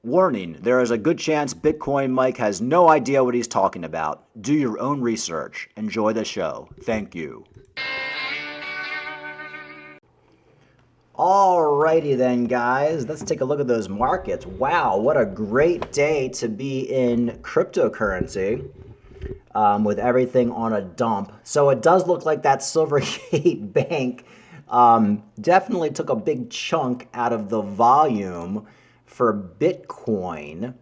Warning, there is a good chance Bitcoin Mike has no idea what he's talking about. Do your own research. Enjoy the show. Thank you. Alrighty then, guys. Let's take a look at those markets. Wow, what a great day to be in cryptocurrency with everything on a dump. So it does look like that Silvergate Bank definitely took a big chunk out of the volume for Bitcoin.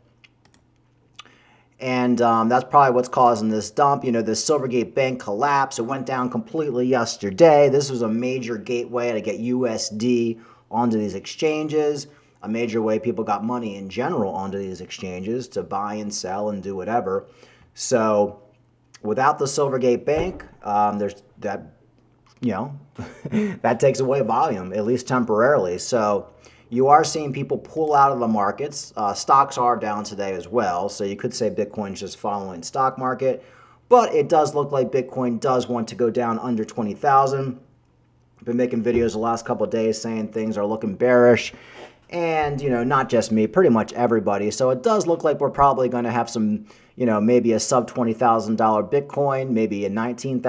And that's probably what's causing this dump. You know, the Silvergate Bank collapse. It went down completely yesterday. This was a major gateway to get USD onto these exchanges, a major way people got money in general onto these exchanges to buy and sell and do whatever. So without the Silvergate Bank, there's that, you know, that takes away volume, at least temporarily. So you are seeing people pull out of the markets. Stocks are down today as well, so you could say Bitcoin's just following stock market. But it does look like Bitcoin does want to go down under 20,000. I've been making videos the last couple of days saying things are looking bearish. And, you know, not just me, pretty much everybody. So it does look like we're probably going to have some, you know, maybe a sub $20,000 Bitcoin, maybe a $19,000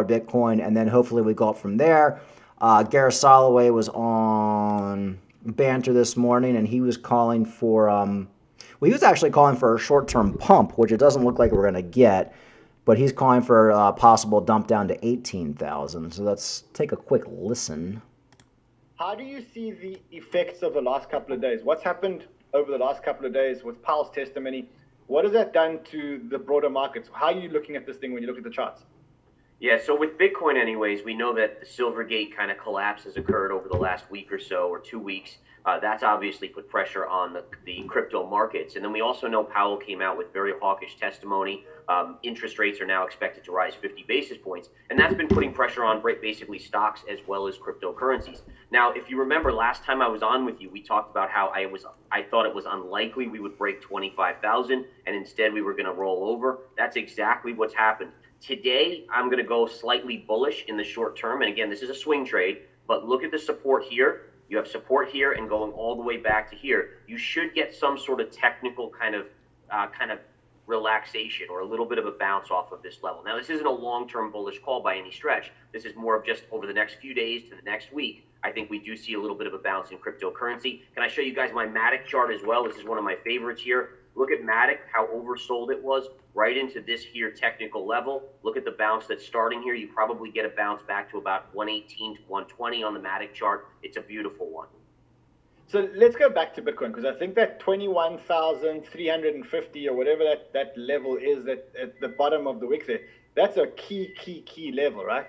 Bitcoin, and then hopefully we go up from there. Gareth Soloway was on Banter this morning, and he was calling for, well, he was actually calling for a short-term pump, which it doesn't look like we're going to get, but he's calling for a possible dump down to 18,000. So let's take a quick listen. How do you see the effects of the last couple of days? What's happened over the last couple of days with Powell's testimony? What has that done to the broader markets? How are you looking at this thing when you look at the charts? Yeah, so with Bitcoin anyways, we know that the Silvergate kind of collapse has occurred over the last week or so, or 2 weeks. That's obviously put pressure on the crypto markets. And then we also know Powell came out with very hawkish testimony. Interest rates are now expected to rise 50 basis points. And that's been putting pressure on basically stocks as well as cryptocurrencies. Now, if you remember last time I was on with you, we talked about how I thought it was unlikely we would break 25,000 and instead we were going to roll over. That's exactly what's happened. Today, I'm going to go slightly bullish in the short term. And again, this is a swing trade, but look at the support here. You have support here and going all the way back to here. You should get some sort of technical kind of relaxation or a little bit of a bounce off of this level. Now, this isn't a long-term bullish call by any stretch. This is more of just over the next few days to the next week. I think we do see a little bit of a bounce in cryptocurrency. Can I show you guys my Matic chart as well? This is one of my favorites here. Look at Matic, how oversold it was right into this here technical level. Look at the bounce that's starting here. You probably get a bounce back to about 118 to 120 on the Matic chart. It's a beautiful one. So let's go back to Bitcoin, because I think that 21,350 or whatever that level is at the bottom of the wick there, that's a key level, right?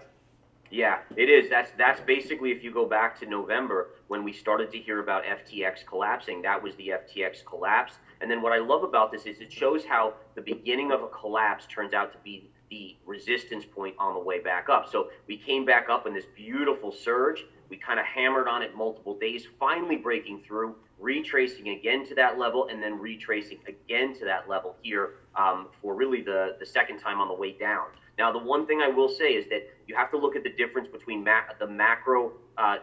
Yeah, it is. That's basically, if you go back to November when we started to hear about FTX collapsing, that was the FTX collapse. And then what I love about this is it shows how the beginning of a collapse turns out to be the resistance point on the way back up. So we came back up in this beautiful surge. We kind of hammered on it multiple days, finally breaking through, retracing again to that level, and then retracing again to that level here for really the second time on the way down. Now, the one thing I will say is that you have to look at the difference between the macro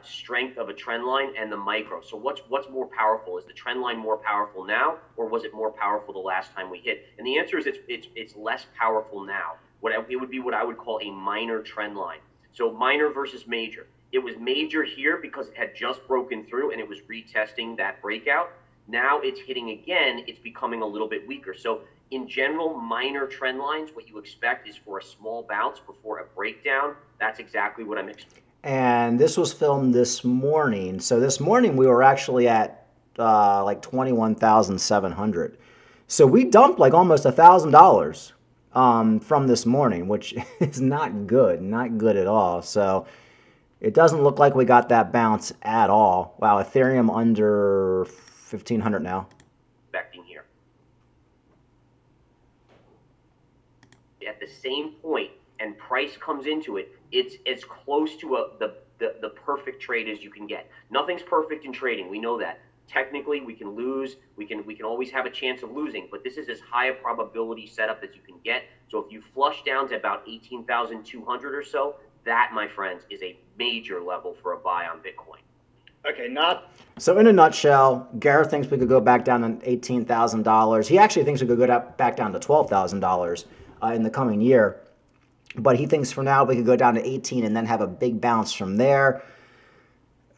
strength of a trend line and the micro. So what's more powerful? Is the trend line more powerful now, or was it more powerful the last time we hit? And the answer is it's less powerful now. It would be what I would call a minor trend line. So minor versus major. It was major here because it had just broken through and it was retesting that breakout. Now it's hitting again. It's becoming a little bit weaker. So in general, minor trend lines, what you expect is for a small bounce before a breakdown. That's exactly what I'm expecting. And this was filmed this morning. So this morning we were actually at like 21,700. So we dumped like almost $1,000 from this morning, which is not good at all. So it doesn't look like we got that bounce at all. Wow, Ethereum under 1,500 now. Expecting here. At the same point, and price comes into it, it's as close to the perfect trade as you can get. Nothing's perfect in trading. We know that. Technically, we can lose. We can always have a chance of losing, but this is as high a probability setup as you can get. So if you flush down to about 18,200 or so, that, my friends, is a major level for a buy on Bitcoin. Okay, now So in a nutshell, Gareth thinks we could go back down to $18,000. He actually thinks we could go back down to $12,000 in the coming year. But he thinks for now we could go down to 18 and then have a big bounce from there.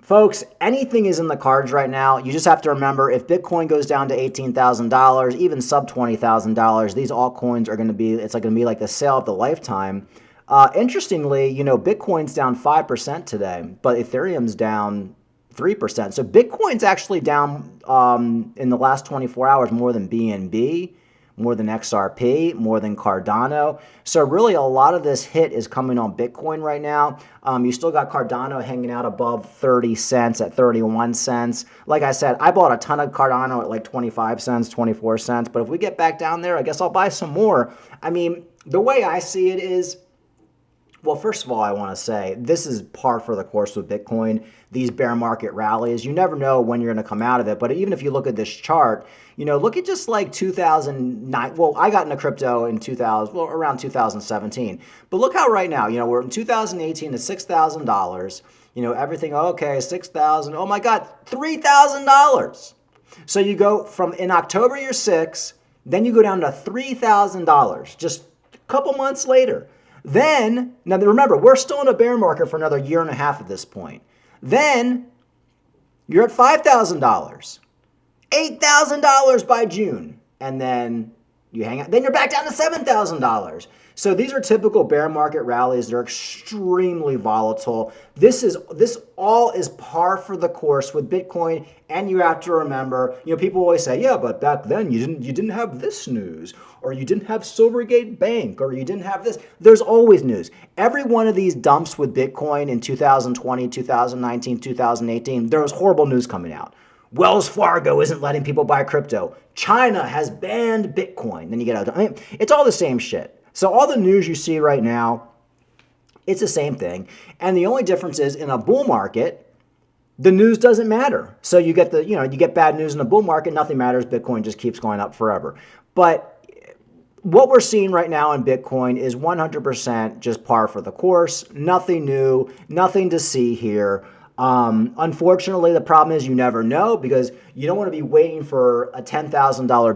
Folks, anything is in the cards right now. You just have to remember, if Bitcoin goes down to $18,000, even sub $20,000, these altcoins are going to be, it's like going to be like the sale of the lifetime. Interestingly, Bitcoin's down 5% today, but Ethereum's down 3%. So Bitcoin's actually down in the last 24 hours more than BNB, more than XRP, more than Cardano. So really a lot of this hit is coming on Bitcoin right now. You still got Cardano hanging out above 30 cents at 31 cents. Like I said, I bought a ton of Cardano at like 25 cents, 24 cents. But if we get back down there, I guess I'll buy some more. I mean, the way I see it is, well, first of all, I want to say this is par for the course with Bitcoin. These bear market rallies, you never know when you're going to come out of it. But even if you look at this chart, look at just like 2009. Well, I got into crypto in around 2017. But look how right now, we're in 2018 at $6,000. Everything, okay, 6,000. Oh my God, $3,000. So you go from in October, you're 6, then you go down to $3,000 just a couple months later. Then, now remember, we're still in a bear market for another year and a half at this point. Then, you're at $5,000, $8,000 by June, and then you hang out. Then you're back down to $7,000. So these are typical bear market rallies. They're extremely volatile. This all is par for the course with Bitcoin. And you have to remember, people always say, yeah, but back then you didn't have this news, or you didn't have Silvergate Bank, or you didn't have this. There's always news. Every one of these dumps with Bitcoin in 2020, 2019, 2018, there was horrible news coming out. Wells Fargo isn't letting people buy crypto. China has banned Bitcoin. Then you get out. It's all the same shit. So all the news you see right now, it's the same thing. And the only difference is in a bull market, the news doesn't matter. So you get you get bad news in a bull market, nothing matters. Bitcoin just keeps going up forever. But what we're seeing right now in Bitcoin is 100% just par for the course. Nothing new, nothing to see here. Unfortunately, the problem is you never know, because you don't want to be waiting for a $10,000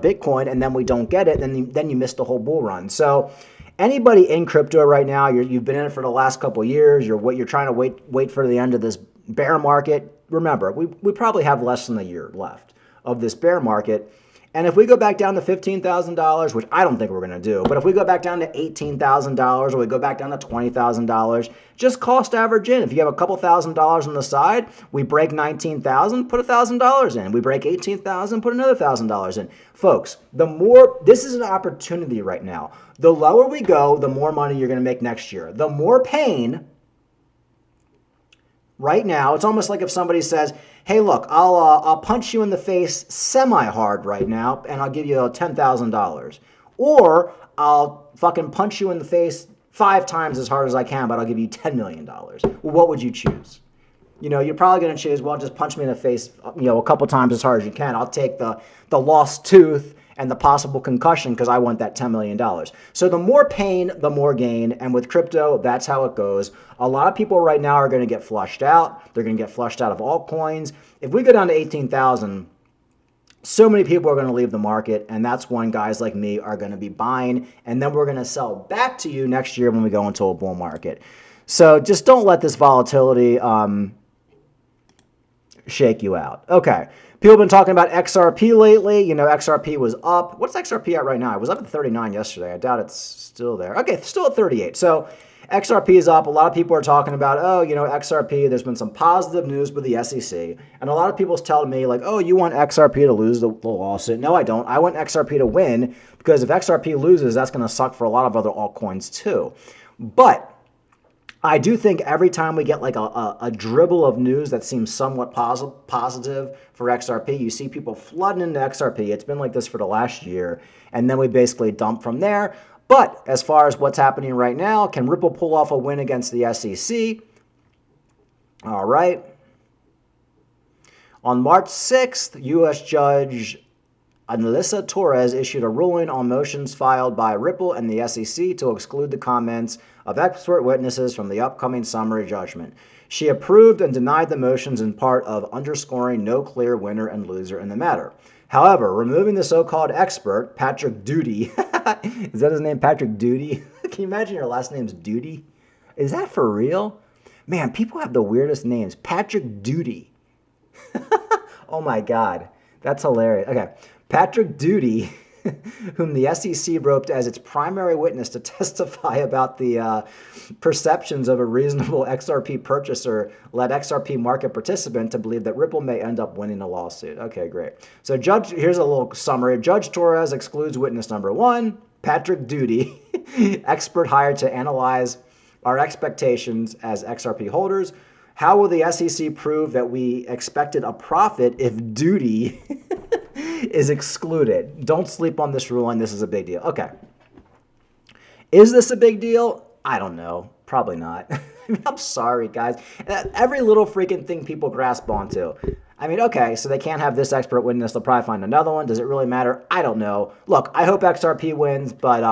Bitcoin and then we don't get it, and then you miss the whole bull run. So anybody in crypto right now, you've been in it for the last couple of years, you're trying to wait for the end of this bear market. Remember, we probably have less than a year left of this bear market. And if we go back down to $15,000, which I don't think we're going to do, but if we go back down to $18,000 or we go back down to $20,000, just cost average in. If you have a couple $1,000s on the side, we break $19,000, put $1,000 in. We break $18,000, put another $1,000 in. Folks, this is an opportunity right now. The lower we go, the more money you're going to make next year. The more pain. Right now, it's almost like if somebody says, hey, look, I'll punch you in the face semi-hard right now, and I'll give you $10,000. Or I'll fucking punch you in the face 5 times as hard as I can, but I'll give you $10 million. Well, what would you choose? You're probably going to choose, well, just punch me in the face, a couple times as hard as you can. I'll take the lost tooth and the possible concussion because I want that $10 million. So the more pain, the more gain. And with crypto, that's how it goes. A lot of people right now are going to get flushed out. They're going to get flushed out of altcoins. If we go down to 18,000, so many people are going to leave the market. And that's when guys like me are going to be buying. And then we're going to sell back to you next year when we go into a bull market. So just don't let this volatility shake you out. Okay. People have been talking about XRP lately. XRP was up. What's XRP at right now? It was up at 39 yesterday. I doubt it's still there. Okay, still at 38. So XRP is up. A lot of people are talking about, XRP, there's been some positive news with the SEC. And a lot of people's telling me, like, oh, you want XRP to lose the lawsuit. No, I don't. I want XRP to win, because if XRP loses, that's going to suck for a lot of other altcoins too. But I do think every time we get like a dribble of news that seems somewhat positive for XRP, you see people flooding into XRP. It's been like this for the last year, and then we basically dump from there. But as far as what's happening right now, can Ripple pull off a win against the SEC? All right. On March 6th, U.S. Judge Alyssa Torres issued a ruling on motions filed by Ripple and the SEC to exclude the comments of expert witnesses from the upcoming summary judgment. She approved and denied the motions in part of underscoring no clear winner and loser in the matter. However, removing the so-called expert, Patrick Doody, is that his name, Patrick Doody? Can you imagine your last name's Doody? Is that for real? Man, people have the weirdest names. Patrick Doody. Oh my God, that's hilarious. Okay, Patrick Doody, whom the SEC roped as its primary witness to testify about the perceptions of a reasonable XRP purchaser, led XRP market participant to believe that Ripple may end up winning a lawsuit. Okay, great. So here's a little summary. Judge Torres excludes witness number 1, Patrick Doody, expert hired to analyze our expectations as XRP holders. How will the SEC prove that we expected a profit if Doody is excluded? Don't sleep on this ruling. This is a big deal. Okay. Is this a big deal? I don't know. Probably not. I'm sorry, guys. Every little freaking thing people grasp onto. I mean, okay, so they can't have this expert witness. They'll probably find another one. Does it really matter? I don't know. Look, I hope XRP wins, but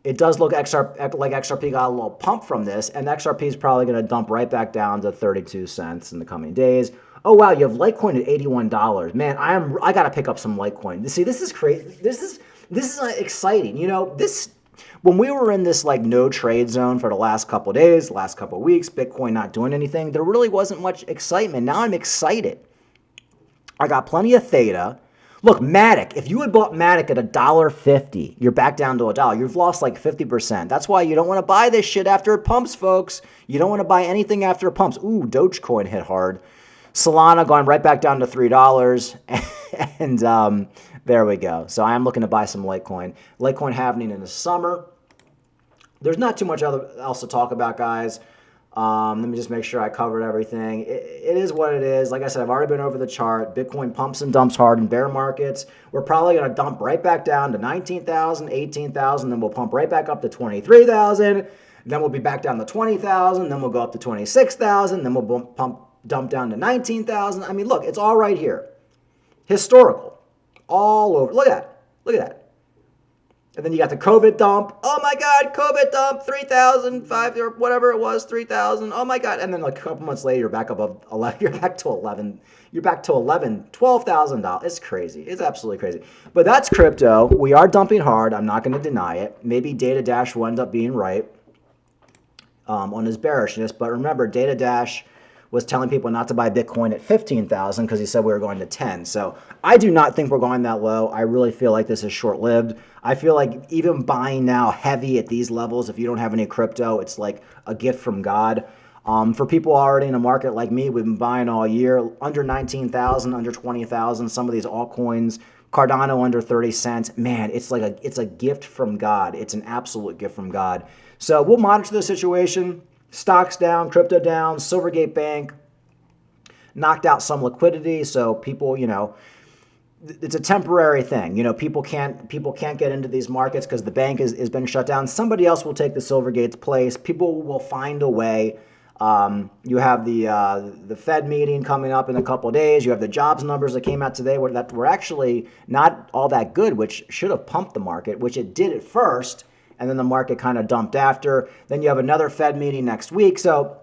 it does look like XRP got a little pump from this, and XRP is probably going to dump right back down to 32 cents in the coming days. Oh wow, you have Litecoin at $81. Man, I got to pick up some Litecoin. See, this is crazy. This is exciting. You know, when we were in this like no trade zone for the last couple of days, last couple of weeks, Bitcoin not doing anything, there really wasn't much excitement. Now I'm excited. I got plenty of Theta. Look, Matic, if you had bought Matic at $1.50, you're back down to $1. You've lost like 50%. That's why you don't want to buy this shit after it pumps, folks. You don't want to buy anything after it pumps. Ooh, Dogecoin hit hard. Solana going right back down to $3. And there we go. So I am looking to buy some Litecoin. Litecoin happening in the summer. There's not too much else to talk about, guys. Let me just make sure I covered everything. It is what it is. Like I said, I've already been over the chart. Bitcoin pumps and dumps hard in bear markets. We're probably going to dump right back down to 19,000, 18,000. Then we'll pump right back up to 23,000. Then we'll be back down to 20,000. Then we'll go up to 26,000. Then we'll dump down to 19,000. I mean, look, it's all right here. Historical. All over. Look at that. Look at that. And then you got the COVID dump. Oh my God, COVID dump, 3,000, 5 or whatever it was, 3,000. Oh my God. And then like a couple months later, you're back above 11. You're back to 11. You're back to $12,000. It's crazy. It's absolutely crazy. But that's crypto. We are dumping hard. I'm not going to deny it. Maybe Data Dash will end up being right on his bearishness. But remember, Data Dash was telling people not to buy Bitcoin at 15,000 because he said we were going to 10. So I do not think we're going that low. I really feel like this is short-lived. I feel like even buying now heavy at these levels, if you don't have any crypto, it's like a gift from God. For people already in a market like me, we've been buying all year, under 19,000, under 20,000, some of these altcoins, Cardano under 30 cents. Man, it's a gift from God. It's an absolute gift from God. So we'll monitor the situation. Stocks down, crypto down, Silvergate Bank knocked out some liquidity, so people, you know, it's a temporary thing. You know, people can't get into these markets because the bank has been shut down. Somebody else will take the Silvergate's place. People will find a way. You have the Fed meeting coming up in a couple of days. You have the jobs numbers that came out today that were actually not all that good, which should have pumped the market, which it did at first. And then the market kind of dumped after. Then you have another Fed meeting next week. So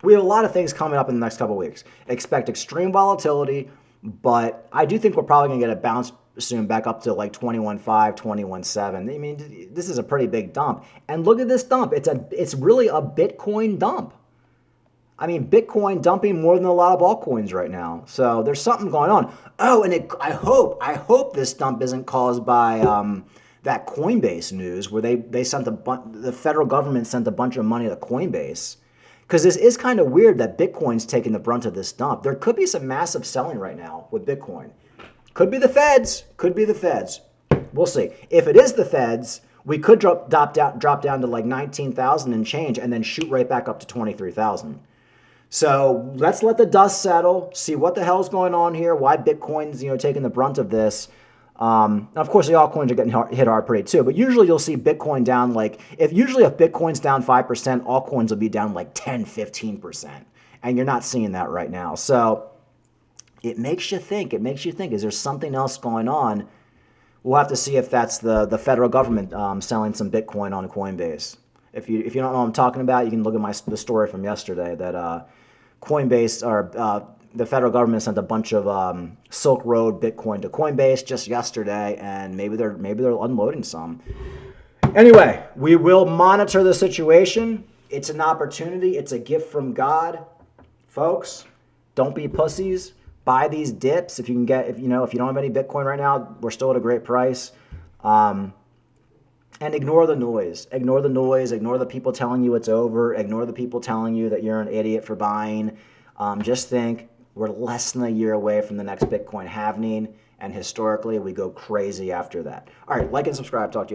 we have a lot of things coming up in the next couple of weeks. Expect extreme volatility, but I do think we're probably going to get a bounce soon back up to like 21.5, 21.7. I mean, this is a pretty big dump. And look at this dump. It's really a Bitcoin dump. I mean, Bitcoin dumping more than a lot of altcoins right now. So there's something going on. Oh, and I hope this dump isn't caused by that Coinbase news where they sent the federal government sent a bunch of money to Coinbase, because this is kind of weird that Bitcoin's taking the brunt of this dump. There could be some massive selling right now with Bitcoin. Could be the Feds. Could be the Feds. We'll see. If it is the Feds, we could drop down to like 19,000 and change, and then shoot right back up to 23,000. So let's let the dust settle. See what the hell's going on here. Why Bitcoin's taking the brunt of this. Of course, the altcoins are getting hit hard pretty too, but usually you'll see Bitcoin down if Bitcoin's down 5%, altcoins will be down like 10, 15%. And you're not seeing that right now. So it makes you think. Is there something else going on? We'll have to see if that's the federal government selling some Bitcoin on Coinbase. If you don't know what I'm talking about, you can look at the story from yesterday that Coinbase or the federal government sent a bunch of Silk Road Bitcoin to Coinbase just yesterday, and maybe they're unloading some. Anyway, we will monitor the situation. It's an opportunity. It's a gift from God, folks. Don't be pussies. Buy these dips if you can get. If you don't have any Bitcoin right now, we're still at a great price. And ignore the noise. Ignore the noise. Ignore the people telling you it's over. Ignore the people telling you that you're an idiot for buying. Just think we're less than a year away from the next Bitcoin halving, and historically we go crazy after that. All right, like and subscribe. Talk to you later.